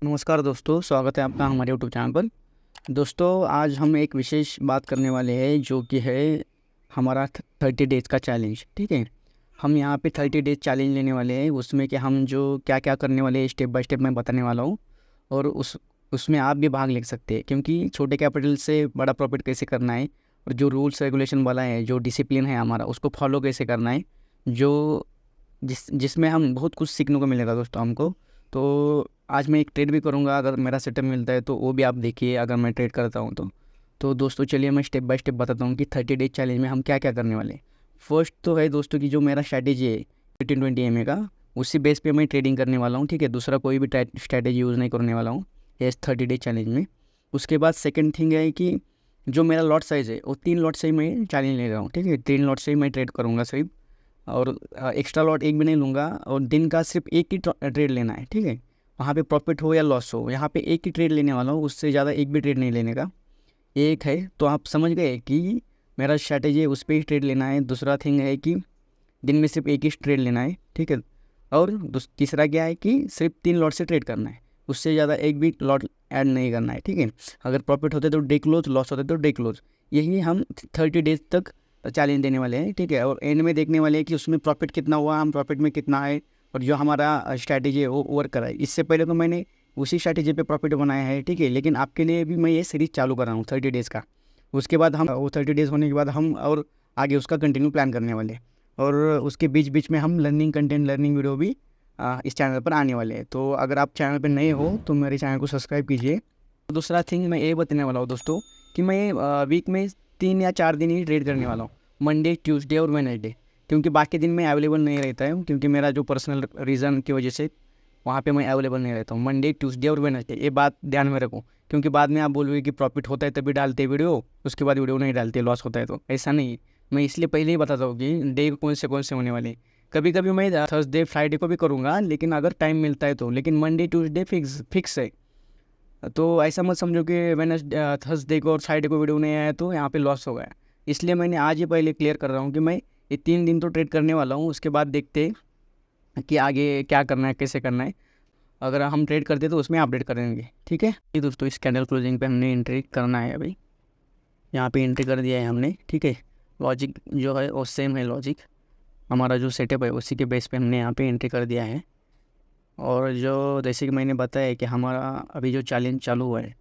नमस्कार दोस्तों, स्वागत है आपका हमारे यूट्यूब चैनल पर। दोस्तों, आज हम एक विशेष बात करने वाले हैं जो कि है हमारा 30 डेज़ का चैलेंज। ठीक है, हम यहाँ पे 30 डेज़ चैलेंज लेने वाले हैं। उसमें कि हम जो क्या क्या करने वाले हैं स्टेप बाय स्टेप मैं बताने वाला हूँ। और उसमें आप भी भाग ले सकते हैं, क्योंकि छोटे कैपिटल से बड़ा प्रॉफिट कैसे करना है और जो रूल्स रेगुलेशन वाला है, जो डिसिप्लिन है हमारा, उसको फॉलो कैसे करना है, जो जिसमें हम बहुत कुछ सीखने को मिलेगा दोस्तों हमको। तो आज मैं एक ट्रेड भी करूँगा, अगर मेरा सेटअप मिलता है तो वो भी आप देखिए, अगर मैं ट्रेड करता हूँ तो दोस्तों चलिए मैं स्टेप बाय स्टेप बताता हूँ कि 30 डेज चैलेंज में हम क्या क्या करने वाले हैं। फर्स्ट तो है दोस्तों कि जो मेरा स्ट्रैटेजी है 15-20 MA का, उसी बेस पे मैं ट्रेडिंग करने वाला हूँ। ठीक है, दूसरा कोई भी स्ट्रैटेजी यूज़ नहीं करने वाला हूँ इस 30 डेज चैलेंज में। उसके बाद सेकेंड थिंग है कि जो मेरा लॉट साइज़ है वो 3 लॉट से ही मैं चैलेंज ले रहा हूँ। ठीक है, 3 लॉट से ही मैं ट्रेड करूँगा सिर्फ, और एक्स्ट्रा लॉट एक भी नहीं लूँगा। और दिन का सिर्फ एक ही ट्रेड लेना है। ठीक है, वहाँ पे प्रॉफिट हो या लॉस हो, यहाँ पे एक ही ट्रेड लेने वाला हूँ, उससे ज़्यादा एक भी ट्रेड नहीं लेने का। एक है तो आप समझ गए कि मेरा स्ट्रैटेजी है, उस पर ही ट्रेड लेना है। दूसरा थिंग है कि दिन में सिर्फ एक ही ट्रेड लेना है। ठीक है, और तीसरा क्या है कि सिर्फ 3 लॉट से ट्रेड करना है, उससे ज़्यादा एक भी लॉट ऐड नहीं करना है। ठीक है, अगर प्रॉफिट होते तो डे क्लोज, लॉस होते तो डे क्लोज। यही हम 30 डेज तक चैलेंज देने वाले हैं। ठीक है, और एंड में देखने वाले हैं कि उसमें प्रॉफिट कितना हुआ, हम प्रॉफिट में कितना है, और जो हमारा स्ट्रैटेजी है वो वर्क करा है। इससे पहले तो मैंने उसी स्ट्रैटेजी पे प्रॉफिट बनाया है। ठीक है, लेकिन आपके लिए भी मैं ये सीरीज़ चालू कर रहा हूँ 30 डेज़ का। उसके बाद हम वो 30 डेज़ होने के बाद हम और आगे उसका कंटिन्यू प्लान करने वाले हैं। और उसके बीच बीच में हम लर्निंग कंटेंट, लर्निंग वीडियो भी इस चैनल पर आने वाले हैं। तो अगर आप चैनल पर नए हो तो मेरे चैनल को सब्सक्राइब कीजिए। दूसरा थिंग मैं ये बताने वाला हूँ दोस्तों कि मैं वीक में 3 या 4 दिन ही ट्रेड करने वाला हूँ, मंडे, ट्यूसडे और वेडनेसडे। क्योंकि बाकी दिन में अवेलेबल नहीं रहता है, क्योंकि मेरा जो पर्सनल रीज़न की वजह से वहाँ पे मैं अवेलेबल नहीं रहता हूँ। मंडे, ट्यूसडे और वेडनेसडे, ये बात ध्यान में रखो, क्योंकि बाद में आप बोलोगे कि प्रॉफिट होता है तभी डालते वीडियो, उसके बाद वीडियो नहीं डालते, लॉस होता है। तो ऐसा नहीं है। मैं इसलिए पहले ही बताता हूँ कि डे कौन से होने वाले हैं। कभी कभी मैं थर्सडे फ्राइडे को भी करूँगा, लेकिन अगर टाइम मिलता है तो। लेकिन मंडे ट्यूसडे फिक्स है। तो ऐसा मत समझो कि वेडनेसडे, थर्सडे को और फ्राइडे को वीडियो नहीं आया तो यहाँ पे लॉस हो गया। इसलिए मैंने आज ही पहले क्लियर कर रहा हूँ कि मैं ये 3 दिन तो ट्रेड करने वाला हूँ। उसके बाद देखते हैं कि आगे क्या करना है, कैसे करना है। अगर हम ट्रेड करते तो उसमें अपडेट कर देंगे। ठीक है, ये दोस्तों इस कैंडल क्लोजिंग पे हमने एंट्री करना है अभी। यहाँ पे एंट्री कर दिया है हमने। ठीक है, लॉजिक जो है वो सेम है। लॉजिक हमारा जो सेटअप है उसी के बेस पे हमने यहाँ पे एंट्री कर दिया है। और जो जैसे कि मैंने बताया कि हमारा अभी जो चैलेंज चालू हुआ है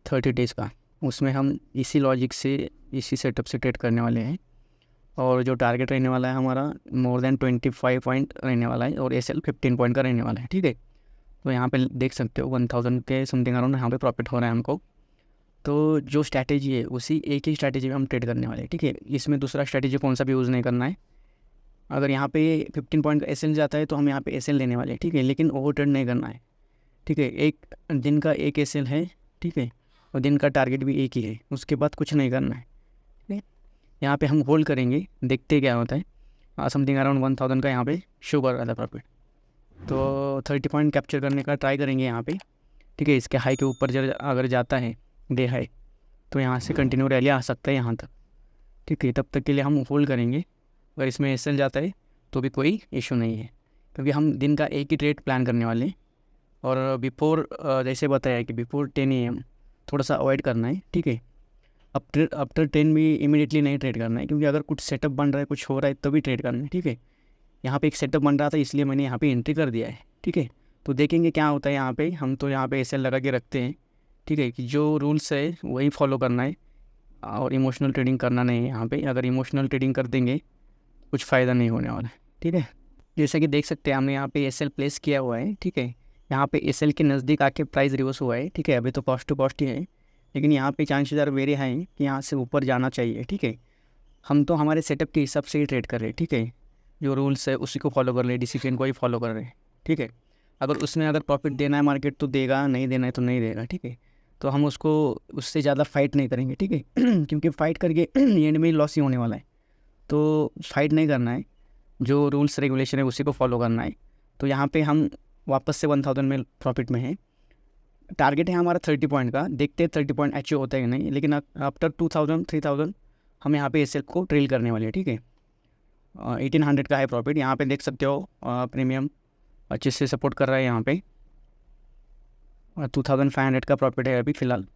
30 डेज़ का, उसमें हम इसी लॉजिक से, इसी सेटअप से ट्रेड करने वाले हैं। और जो टारगेट रहने वाला है हमारा मोर देन 25 पॉइंट रहने वाला है, और एसएल 15 पॉइंट का रहने वाला है। ठीक है, तो यहाँ पे देख सकते हो 1000 के समथिंग अराउंड यहाँ पे प्रॉफिट हो रहा है हमको। तो जो स्ट्रैटेजी है उसी एक ही स्ट्रैटेजी में हम ट्रेड करने वाले हैं। ठीक है, इसमें दूसरा स्ट्रैटेजी कौन सा भी यूज़ नहीं करना है। अगर यहाँ पे 15 पॉइंट का एसएल जाता है तो हम यहाँ पे एसएल लेने वाले हैं। ठीक है, लेकिन ओवर ट्रेड नहीं करना है। ठीक है, एक दिन का एक एसएल है। ठीक है, और दिन का टारगेट भी एक ही है, उसके बाद कुछ नहीं करना है। ठीक है, यहाँ पे हम होल्ड करेंगे, देखते क्या होता है। समथिंग अराउंड 1000 का यहाँ पे शो कर रहा था प्रॉफिट, तो 30 पॉइंट कैप्चर करने का ट्राई करेंगे यहाँ पे। ठीक है, इसके हाई के ऊपर जब अगर जाता है डे हाई, तो यहाँ से कंटिन्यू रैली आ सकता है यहाँ तक। ठीक है, तब तक के लिए हम होल्ड करेंगे। अगर इसमें एसएल जाता है तो भी कोई इशू नहीं है, क्योंकि हम दिन का एक ही ट्रेड प्लान करने वाले हैं। और बिफोर, जैसे बताया कि बिफोर 10 AM थोड़ा सा अवॉइड करना है। ठीक है, आफ्टर 10 भी इमीडिएटली नहीं ट्रेड करना है, क्योंकि अगर कुछ सेटअप बन रहा है, कुछ हो रहा है, तभी ट्रेड करना है। ठीक है, यहाँ पे एक सेटअप बन रहा था इसलिए मैंने यहाँ पे एंट्री कर दिया है। ठीक है, तो देखेंगे क्या होता है यहाँ पे। हम तो यहाँ पे एसएल लगा के रखते हैं। ठीक है, कि जो रूल्स है वही फॉलो करना है, और इमोशनल ट्रेडिंग करना नहीं है यहाँ पे। अगर इमोशनल ट्रेडिंग कर देंगे कुछ फ़ायदा नहीं होने वाला है। ठीक है, जैसे कि देख सकते हैं हमने यहाँ पे एसएल प्लेस किया हुआ है। ठीक है, यहाँ पे एसएल के नज़दीक आके प्राइस रिवर्स हुआ है। ठीक है, अभी तो कॉस्ट टू कॉस्ट ही है, लेकिन यहाँ पे चांसेस आर वेरी हाई कि यहाँ से ऊपर जाना चाहिए। ठीक है, हम तो हमारे सेटअप के हिसाब से ही ट्रेड कर रहे हैं। ठीक है, जो रूल्स है उसी को फॉलो कर रहे हैं, डिसिप्लिन को ही फॉलो कर रहे हैं। ठीक है, अगर उसमें अगर प्रॉफिट देना है मार्केट तो देगा, नहीं देना है तो नहीं देगा। ठीक है, तो हम उसको उससे ज़्यादा फाइट नहीं करेंगे। ठीक है क्योंकि फाइट करके एंड में लॉस ही होने वाला है। तो फाइट नहीं करना है, जो रूल्स रेगुलेशन है उसी को फॉलो करना है। तो यहाँ पे हम वापस से 1000 में प्रॉफिट में है। टारगेट है हमारा 30 पॉइंट का, देखते हैं 30 पॉइंट अचीव होता है कि नहीं। लेकिन आफ्टर 2000 3000 हम यहाँ पे एसएल को ट्रेल करने वाले हैं। ठीक है, 1800 का है प्रॉफिट। यहाँ पे देख सकते हो प्रीमियम अच्छे से सपोर्ट कर रहा है यहाँ पे। और 2500 का प्रॉफिट है अभी फ़िलहाल।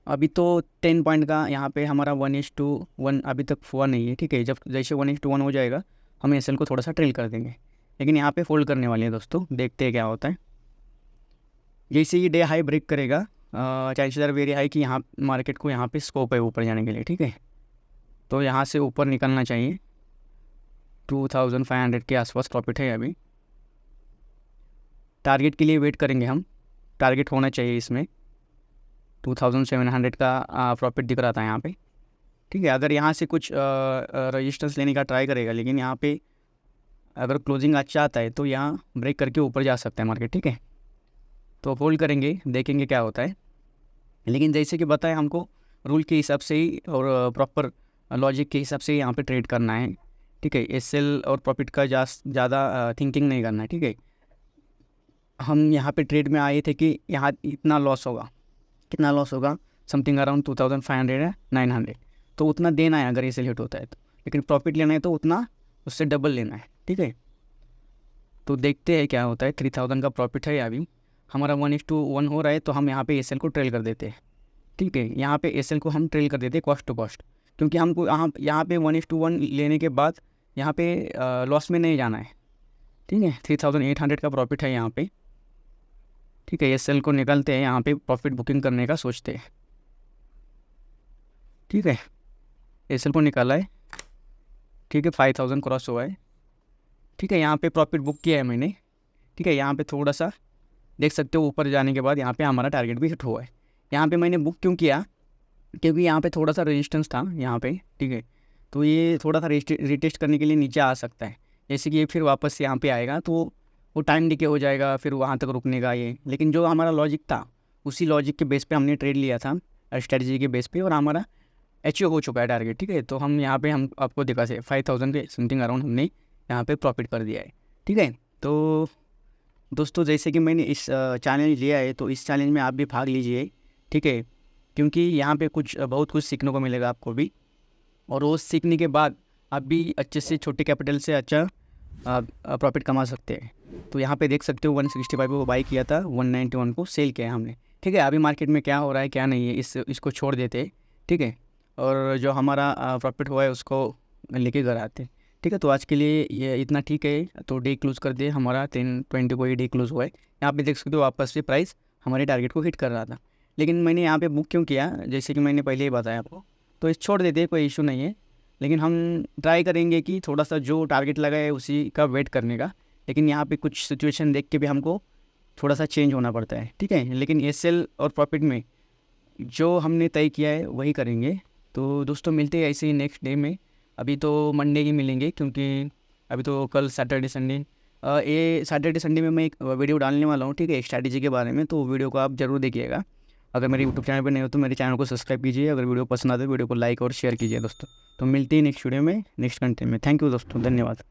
अभी तो 10 पॉइंट का यहाँ पे हमारा 1:1 अभी तक हुआ नहीं है, ठीक है। जब जैसे 1:1 हो जाएगा हम एसएल को थोड़ा सा ट्रेल कर देंगे, लेकिन यहाँ पे फोल्ड करने वाले हैं दोस्तों, देखते हैं क्या होता है। जैसे ही डे हाई ब्रेक करेगा चांसेस आर वेरी हाई कि यहाँ मार्केट को यहाँ पे स्कोप है ऊपर जाने के लिए, ठीक है। तो यहाँ से ऊपर निकलना चाहिए, 2500 के आसपास प्रॉफिट है अभी। टारगेट के लिए वेट करेंगे हम, टारगेट होना चाहिए इसमें 2700 का प्रॉफिट दिख रहा था यहाँ पे, ठीक है। अगर यहाँ से कुछ रजिस्टेंस लेने का ट्राई करेगा, लेकिन यहाँ पे अगर क्लोजिंग अच्छा आता है तो यहाँ ब्रेक करके ऊपर जा सकता है मार्केट, ठीक है। तो होल्ड करेंगे, देखेंगे क्या होता है। लेकिन जैसे कि बताया हमको रूल के हिसाब से ही और प्रॉपर लॉजिक के हिसाब से यहाँ पे ट्रेड करना है, ठीक है। एसएल और प्रॉफिट का ज़्यादा थिंकिंग नहीं करना है, ठीक है। हम यहाँ पे ट्रेड में आए थे कि यहाँ इतना लॉस होगा, कितना लॉस होगा, समथिंग अराउंड 2500 या 900, तो उतना देना है अगर एसएल हिट होता है तो। लेकिन प्रॉफिट लेना है तो उतना उससे डबल लेना है, ठीक है। तो देखते हैं क्या होता है। 3000 का प्रॉफिट है अभी हमारा, 1:1 हो रहा है, तो हम यहाँ पे एसएल को ट्रेल कर देते हैं, ठीक है। यहाँ पे एसएल को हम ट्रेल कर देते हैं कॉस्ट टू कॉस्ट, क्योंकि हमको यहाँ पे 1:1 लेने के बाद यहाँ पे लॉस में नहीं जाना है, ठीक है। 3800 का प्रॉफिट है यहाँ पे, ठीक है। एसएल को निकलते हैं, यहाँ पे प्रॉफिट बुकिंग करने का सोचते हैं, ठीक है। एसएल को निकाला है, ठीक है। 5000 क्रॉस हुआ है, ठीक है। यहाँ पे प्रॉफिट बुक किया है मैंने, ठीक है। यहाँ पे थोड़ा सा देख सकते हो ऊपर जाने के बाद यहाँ पे हमारा टारगेट भी हिट हुआ है। यहाँ पे मैंने बुक क्यों किया, क्योंकि यहाँ पे थोड़ा सा रेजिस्टेंस था यहाँ पे, ठीक है। तो ये थोड़ा सा रिटेस्ट करने के लिए नीचे आ सकता है, जैसे कि ये फिर वापस से यहाँ पे आएगा तो वो टाइम डिके हो जाएगा, फिर वहाँ तक रुकने का ये। लेकिन जो हमारा लॉजिक था उसी लॉजिक के बेस पे हमने ट्रेड लिया था, स्ट्रेटजी के बेस पे, और हमारा अचीव हो चुका है टारगेट, ठीक है। तो हम यहाँ पे हम आपको दिखा से 5000 के समथिंग अराउंड हमने यहाँ पे प्रॉफिट कर दिया है, ठीक है। तो दोस्तों जैसे कि मैंने इस चैलेंज लिया है, तो इस चैलेंज में आप भी भाग लीजिए, ठीक है। क्योंकि यहाँ पे बहुत कुछ सीखने को मिलेगा आपको भी, और वो सीखने के बाद आप भी अच्छे से छोटे कैपिटल से अच्छा प्रॉफिट कमा सकते हैं। तो यहाँ पे देख सकते हो 165 को बाई किया था, 191 को सेल किया है हमने, ठीक है। अभी मार्केट में क्या हो रहा है क्या नहीं है इसको छोड़ देते हैं, ठीक है। और जो हमारा प्रॉफिट हुआ है उसको लेके घर आते हैं, ठीक है। तो आज के लिए ये इतना ठीक है। तो डे क्लोज़ कर दिए, हमारा 10:20 को ये डे क्लोज़ हुआ है। यहाँ पे देख सकते हो वापस से प्राइस हमारे टारगेट को हिट कर रहा था, लेकिन मैंने यहाँ पे बुक क्यों किया, जैसे कि मैंने पहले ही बताया आपको। तो इस छोड़ देते, कोई इशू नहीं है। लेकिन हम ट्राई करेंगे कि थोड़ा सा जो टारगेट लगा है उसी का वेट करने का। लेकिन यहाँ पे कुछ सिचुएशन देख के भी हमको थोड़ा सा चेंज होना पड़ता है, ठीक है। लेकिन एसएल और प्रॉफिट में जो हमने तय किया है वही करेंगे। तो दोस्तों मिलते हैं ऐसे ही नेक्स्ट डे में। अभी तो मंडे ही मिलेंगे, क्योंकि अभी तो कल सैटरडे संडे, ये सैटरडे संडे में मैं एक वीडियो डालने वाला हूँ, ठीक है, स्ट्रैटेजी के बारे में। तो वीडियो को आप ज़रूर देखिएगा। अगर मेरे यूट्यूब चैनल पर नहीं हो तो मेरे चैनल को सब्सक्राइब कीजिए। अगर वीडियो पसंद आए तो वीडियो को लाइक और शेयर कीजिए दोस्तों। तो मिलते हैं नेक्स्ट वीडियो में, नेक्स्ट कंटेंट में। थैंक यू दोस्तों, धन्यवाद।